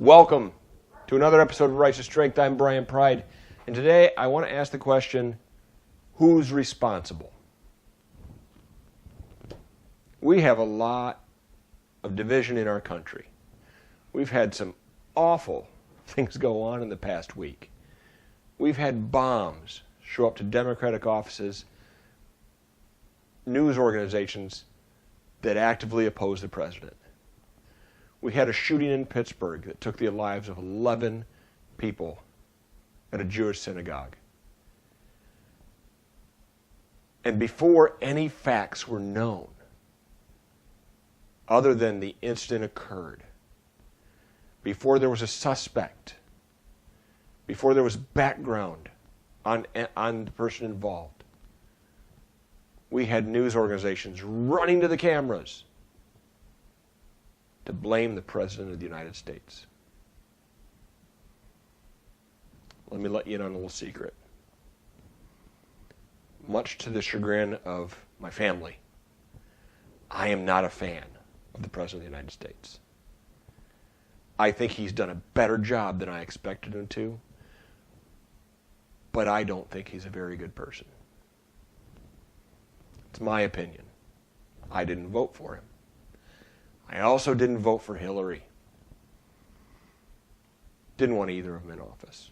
Welcome to another episode of Righteous Strength. I'm Brian Pride, and today I want to ask the question, who's responsible? We have a lot of division in our country. We've had some awful things go on in the past week. We've had bombs show up to Democratic offices, news organizations that actively oppose the president. We had a shooting in Pittsburgh that took the lives of 11 people at a Jewish synagogue. And before any facts were known, other than the incident occurred, before there was a suspect, before there was background on the person involved, we had news organizations running to the cameras to blame the President of the United States. Let me let you in on a little secret. Much to the chagrin of my family, I am not a fan of the President of the United States. I think he's done a better job than I expected him to, but I don't think he's a very good person. It's my opinion. I didn't vote for him. I also didn't vote for Hillary. Didn't want either of them in office.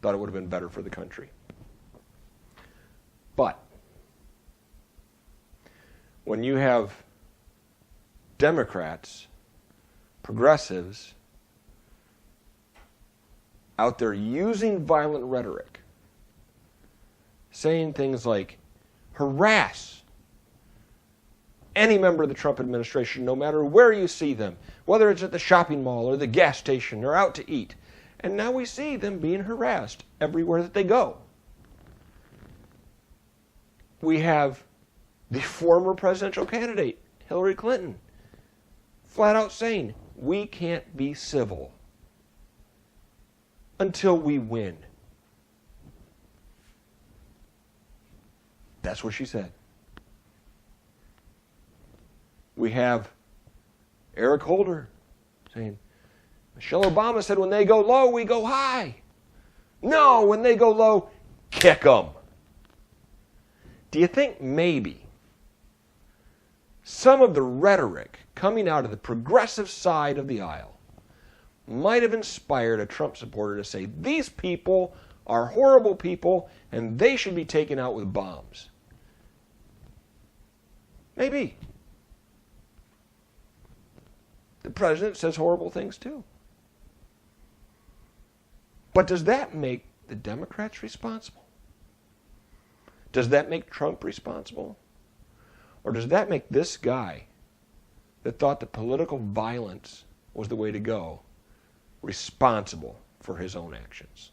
Thought it would have been better for the country. But when you have Democrats, progressives, out there using violent rhetoric, saying things like, harass any member of the Trump administration, no matter where you see them, whether it's at the shopping mall or the gas station or out to eat. And now we see them being harassed everywhere that they go. We have the former presidential candidate, Hillary Clinton, flat out saying, we can't be civil until we win. That's what she said. We have Eric Holder saying, Michelle Obama said when they go low, we go high. No, when they go low, kick them. Do you think maybe some of the rhetoric coming out of the progressive side of the aisle might have inspired a Trump supporter to say, these people are horrible people and they should be taken out with bombs? Maybe. The president says horrible things too. But does that make the Democrats responsible? Does that make Trump responsible? Or does that make this guy that thought that political violence was the way to go responsible for his own actions?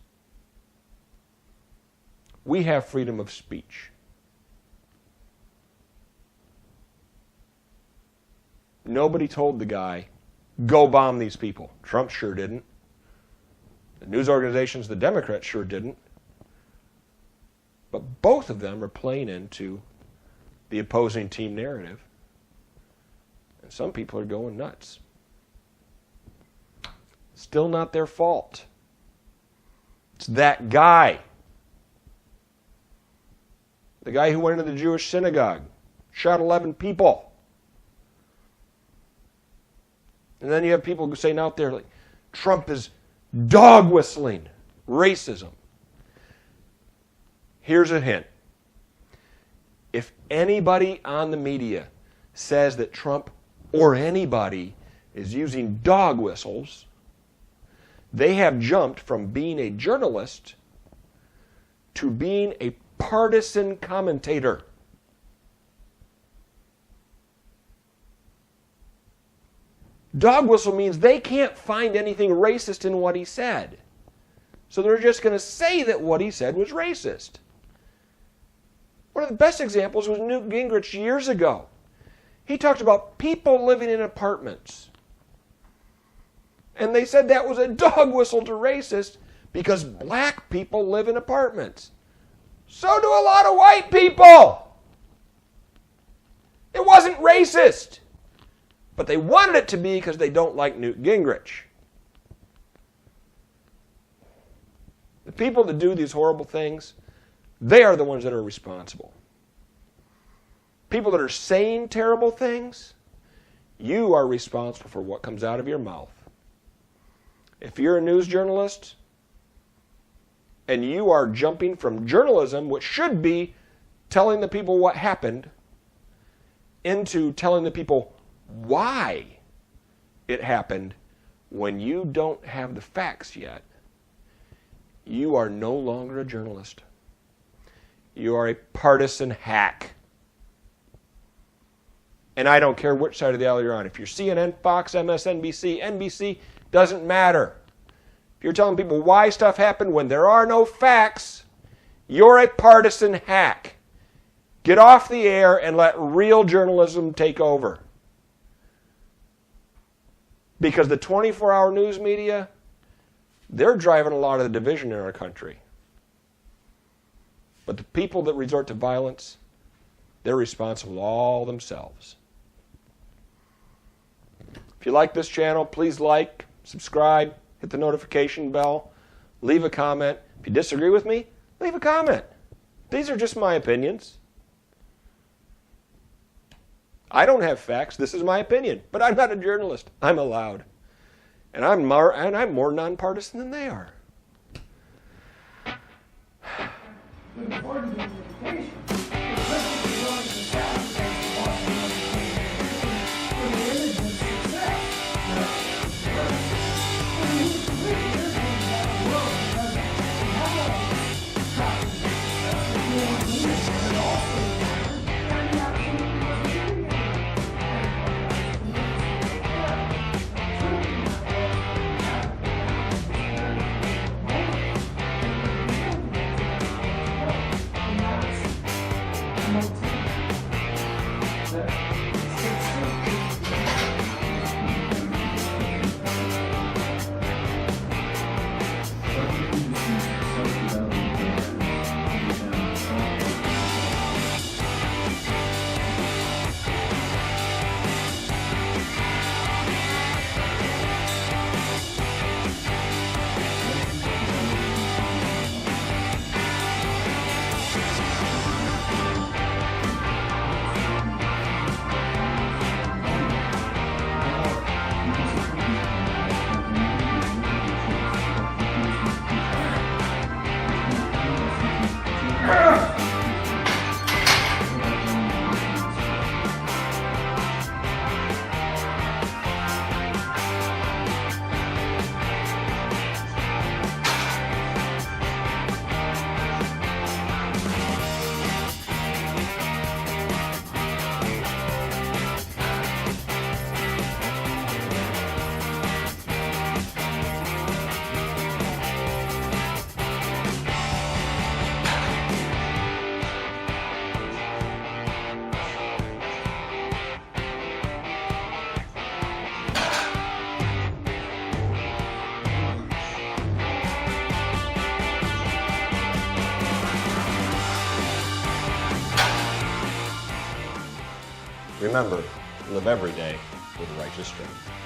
We have freedom of speech. Nobody told the guy, go bomb these people. Trump sure didn't. The news organizations, the Democrats sure didn't. But both of them are playing into the opposing team narrative. And some people are going nuts. Still not their fault. It's that guy. The guy who went into the Jewish synagogue, shot 11 people. And then you have people saying out there, like, Trump is dog whistling racism. Here's a hint. If anybody on the media says that Trump or anybody is using dog whistles, they have jumped from being a journalist to being a partisan commentator. Dog whistle means they can't find anything racist in what he said. So they're just going to say that what he said was racist. One of the best examples was Newt Gingrich years ago. He talked about people living in apartments. And they said that was a dog whistle to racist because black people live in apartments. So do a lot of white people. It wasn't racist. But they wanted it to be because they don't like Newt Gingrich. The people that do these horrible things, they are the ones that are responsible. People that are saying terrible things, you are responsible for what comes out of your mouth. If you're a news journalist and you are jumping from journalism, which should be telling the people what happened, into telling the people why it happened when you don't have the facts yet, you are no longer a journalist. You are a partisan hack. And I don't care which side of the aisle you're on. If you're CNN, Fox, MSNBC, NBC, doesn't matter. If you're telling people why stuff happened when there are no facts, you're a partisan hack. Get off the air and let real journalism take over. Because the 24-hour news media, they're driving a lot of the division in our country. But the people that resort to violence, they're responsible all themselves. If you like this channel, please like, subscribe, hit the notification bell, leave a comment. If you disagree with me, leave a comment. These are just my opinions. I don't have facts. This is my opinion. But I'm not a journalist. I'm allowed. And I'm more nonpartisan than they are. Remember, live every day with righteous strength.